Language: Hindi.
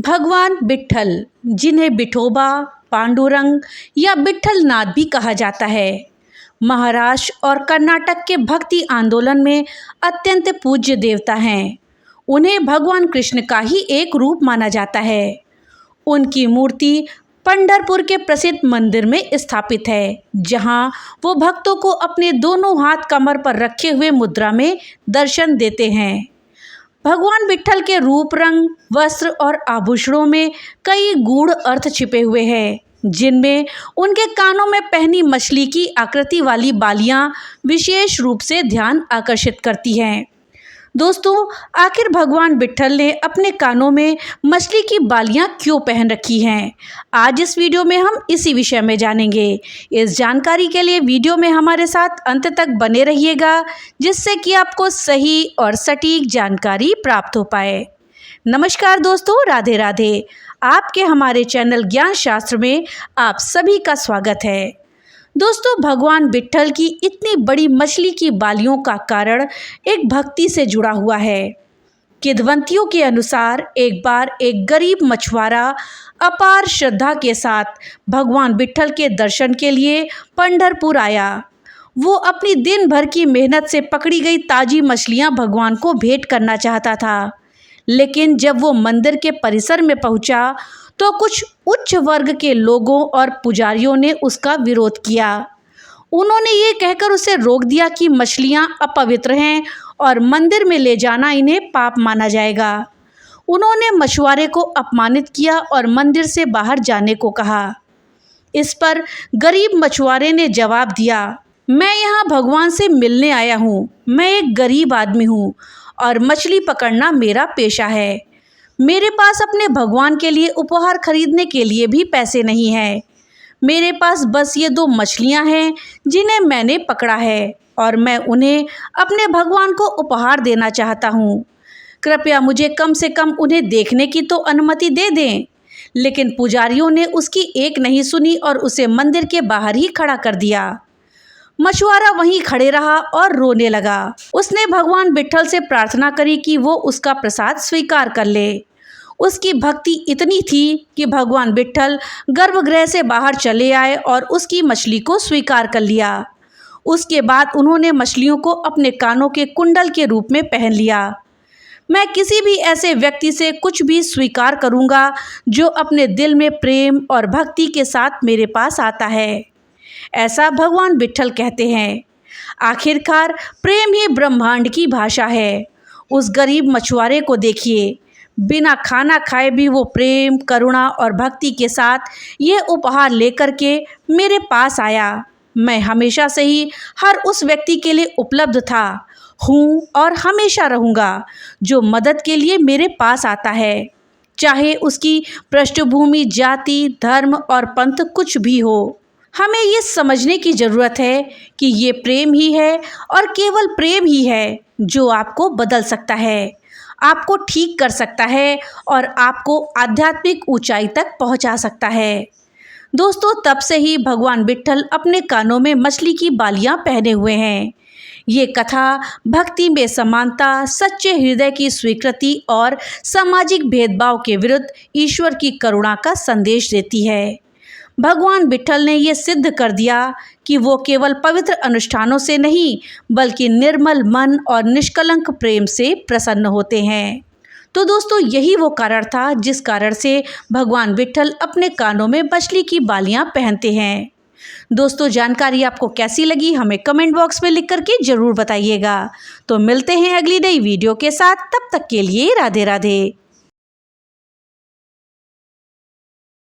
भगवान विट्ठल, जिन्हें विठोबा, पांडुरंग या विट्ठलनाथ भी कहा जाता है, महाराष्ट्र और कर्नाटक के भक्ति आंदोलन में अत्यंत पूज्य देवता हैं। उन्हें भगवान कृष्ण का ही एक रूप माना जाता है। उनकी मूर्ति पंढरपुर के प्रसिद्ध मंदिर में स्थापित है, जहां वो भक्तों को अपने दोनों हाथ कमर पर रखे हुए मुद्रा में दर्शन देते हैं। भगवान विट्ठल के रूप, रंग, वस्त्र और आभूषणों में कई गूढ़ अर्थ छिपे हुए हैं, जिनमें उनके कानों में पहनी मछली की आकृति वाली बालियां विशेष रूप से ध्यान आकर्षित करती हैं। दोस्तों, आखिर भगवान विट्ठल ने अपने कानों में मछली की बालियां क्यों पहन रखी हैं? आज इस वीडियो में हम इसी विषय में जानेंगे। इस जानकारी के लिए वीडियो में हमारे साथ अंत तक बने रहिएगा, जिससे कि आपको सही और सटीक जानकारी प्राप्त हो पाए। नमस्कार दोस्तों, राधे राधे। आपके हमारे चैनल ज्ञान शास्त्र में आप सभी का स्वागत है। दोस्तों, भगवान विट्ठल की इतनी बड़ी मछली की बालियों का कारण एक भक्ति से जुड़ा हुआ है। किंवदंतियों के अनुसार एक बार एक गरीब मछुआरा अपार श्रद्धा के साथ भगवान विट्ठल के दर्शन के लिए पंढरपुर आया। वो अपनी दिन भर की मेहनत से पकड़ी गई ताज़ी मछलियां भगवान को भेंट करना चाहता था, लेकिन जब वो मंदिर के परिसर में पहुंचा तो कुछ उच्च वर्ग के लोगों और पुजारियों ने उसका विरोध किया। उन्होंने ये कहकर उसे रोक दिया कि मछलियां अपवित्र हैं और मंदिर में ले जाना इन्हें पाप माना जाएगा। उन्होंने मछुआरे को अपमानित किया और मंदिर से बाहर जाने को कहा। इस पर गरीब मछुआरे ने जवाब दिया, मैं यहाँ भगवान से मिलने आया हूँ। मैं एक गरीब आदमी हूँ और मछली पकड़ना मेरा पेशा है। मेरे पास अपने भगवान के लिए उपहार खरीदने के लिए भी पैसे नहीं हैं। मेरे पास बस ये 2 मछलियां हैं जिन्हें मैंने पकड़ा है और मैं उन्हें अपने भगवान को उपहार देना चाहता हूँ। कृपया मुझे कम से कम उन्हें देखने की तो अनुमति दे दें। लेकिन पुजारियों ने उसकी एक नहीं सुनी और उसे मंदिर के बाहर ही खड़ा कर दिया। मछुआरा वहीं खड़े रहा और रोने लगा। उसने भगवान विट्ठल से प्रार्थना करी कि वो उसका प्रसाद स्वीकार कर ले। उसकी भक्ति इतनी थी कि भगवान विट्ठल गर्भगृह से बाहर चले आए और उसकी मछली को स्वीकार कर लिया। उसके बाद उन्होंने मछलियों को अपने कानों के कुंडल के रूप में पहन लिया। मैं किसी भी ऐसे व्यक्ति से कुछ भी स्वीकार करूँगा जो अपने दिल में प्रेम और भक्ति के साथ मेरे पास आता है, ऐसा भगवान विट्ठल कहते हैं। आखिरकार प्रेम ही ब्रह्मांड की भाषा है। उस गरीब मछुआरे को देखिए, बिना खाना खाए भी वो प्रेम, करुणा और भक्ति के साथ ये उपहार लेकर के मेरे पास आया। मैं हमेशा से ही हर उस व्यक्ति के लिए उपलब्ध हूँ और हमेशा रहूँगा जो मदद के लिए मेरे पास आता है, चाहे उसकी पृष्ठभूमि, जाति, धर्म और पंथ कुछ भी हो। हमें ये समझने की ज़रूरत है कि ये प्रेम ही है और केवल प्रेम ही है जो आपको बदल सकता है, आपको ठीक कर सकता है और आपको आध्यात्मिक ऊंचाई तक पहुंचा सकता है। दोस्तों, तब से ही भगवान विट्ठल अपने कानों में मछली की बालियां पहने हुए हैं। ये कथा भक्ति में समानता, सच्चे हृदय की स्वीकृति और सामाजिक भेदभाव के विरुद्ध ईश्वर की करुणा का संदेश देती है। भगवान विट्ठल ने ये सिद्ध कर दिया कि वो केवल पवित्र अनुष्ठानों से नहीं, बल्कि निर्मल मन और निष्कलंक प्रेम से प्रसन्न होते हैं। तो दोस्तों, यही वो कारण था जिस कारण से भगवान विट्ठल अपने कानों में मछली की बालियां पहनते हैं। दोस्तों, जानकारी आपको कैसी लगी हमें कमेंट बॉक्स में लिख करके ज़रूर बताइएगा। तो मिलते हैं अगली नई वीडियो के साथ। तब तक के लिए राधे राधे।